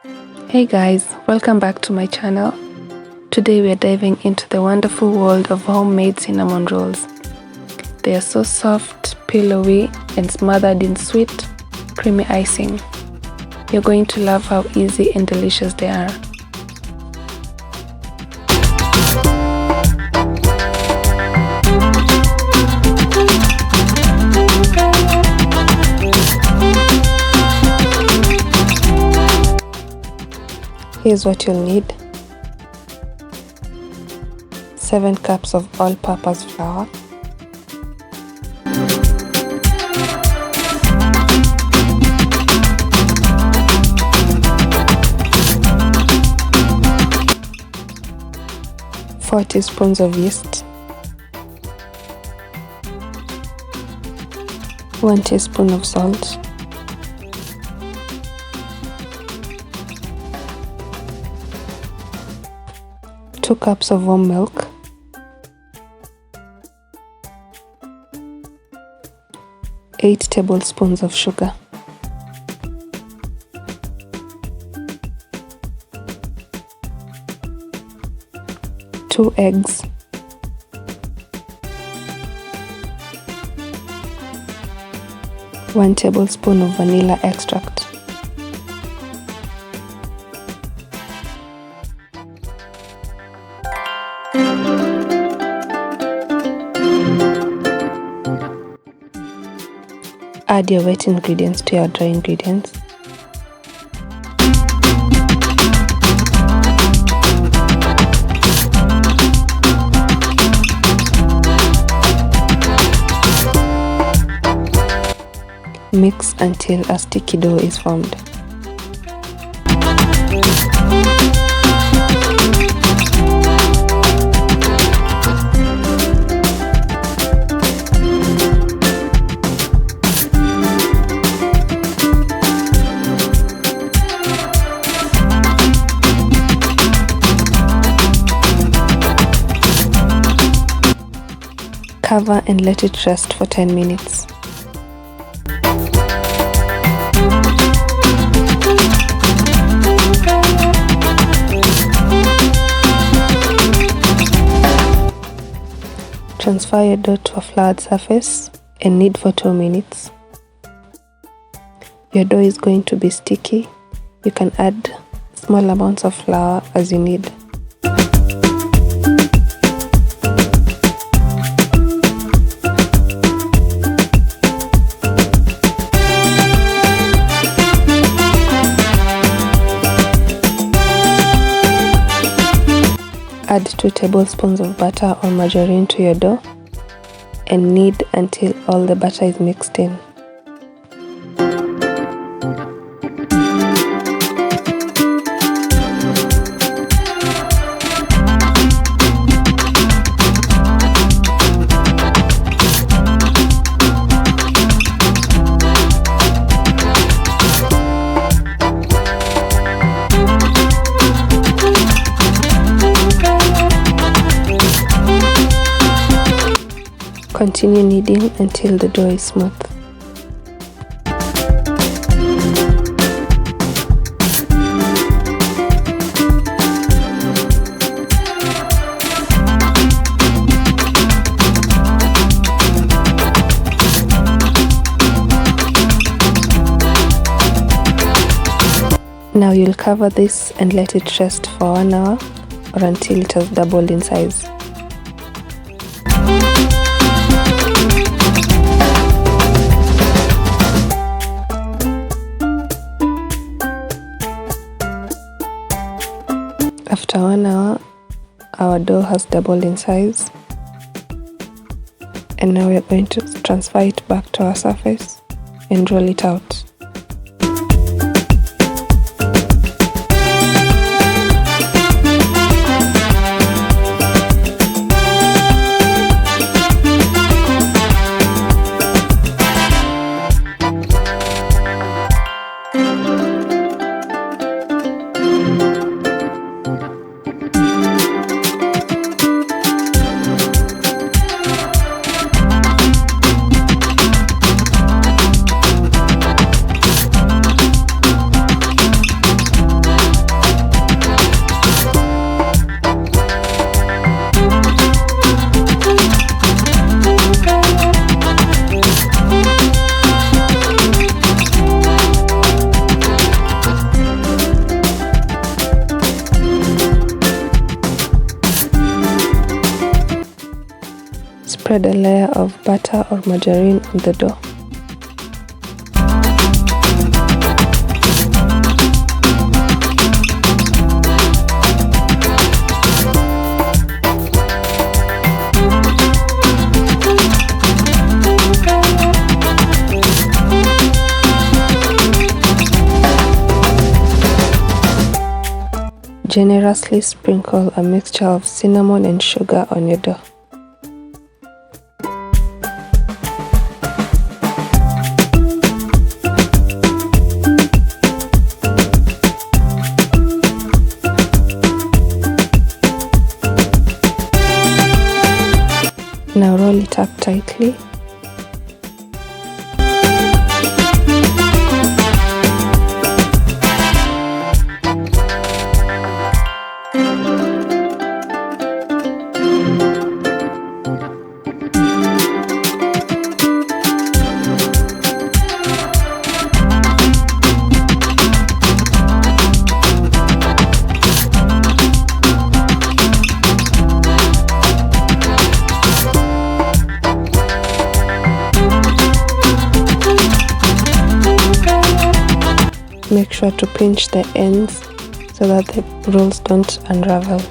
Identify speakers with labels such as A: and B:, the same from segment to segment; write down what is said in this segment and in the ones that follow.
A: Hey guys, welcome back to my channel. Today we are diving into the wonderful world of homemade cinnamon rolls. They are so soft, pillowy, and smothered in sweet, creamy icing. You're going to love how easy and delicious they are. Here's what you'll need. 7 cups of all-purpose flour, 4 teaspoons of yeast, 1 teaspoon of salt, 2 cups of warm milk, 8 tablespoons of sugar, 2 eggs, 1 tablespoon of vanilla extract, add your wet ingredients to your dry ingredients. Mix until a sticky dough is formed. Cover and let it rest for 10 minutes. Transfer your dough to a floured surface and knead for 2 minutes. Your dough is going to be sticky. You can add small amounts of flour as you need. Add 2 tablespoons of butter or margarine to your dough and knead until all the butter is mixed in. Continue kneading until the dough is smooth. Now you'll cover this and let it rest for 1 hour or until it has doubled in size. After 1 hour, our dough has doubled in size, and now we are going to transfer it back to our surface and roll it out. spread a layer of butter or margarine on the dough. Generously sprinkle a mixture of cinnamon and sugar on your dough. Now roll it up tightly. Make sure to pinch the ends so that the rolls don't unravel.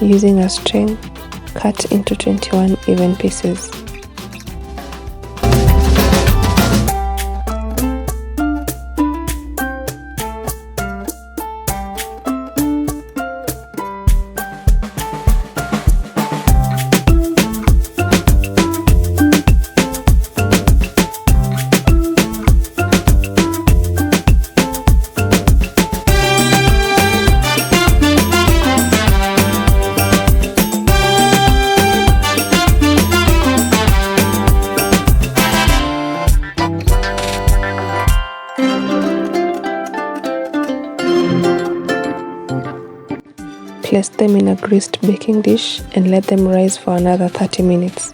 A: Using a string, cut into 21 even pieces. Place them in a greased baking dish and let them rise for another 30 minutes.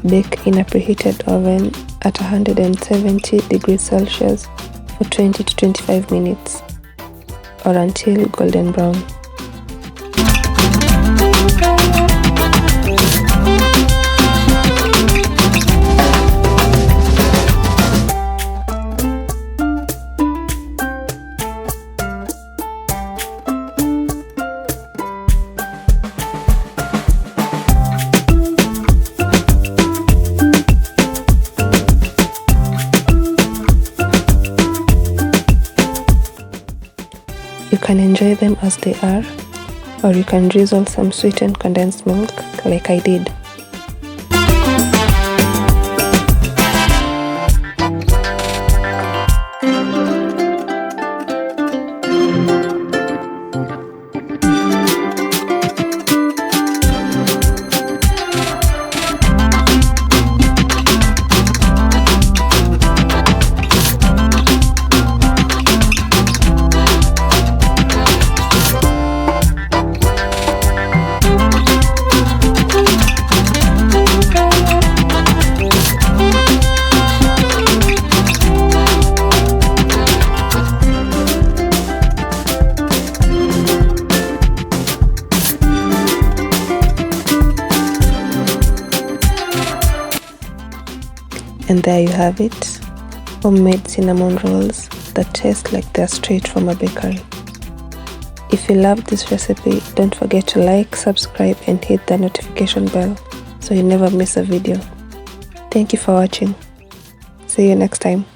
A: Bake in a preheated oven at 170 degrees Celsius for 20 to 25 minutes or until golden brown. You can enjoy them as they are, or you can drizzle some sweetened condensed milk like I did. And there you have it, homemade cinnamon rolls that taste like they're straight from a bakery. If you loved this recipe, don't forget to like, subscribe and hit the notification bell so you never miss a video. Thank you for watching. See you next time.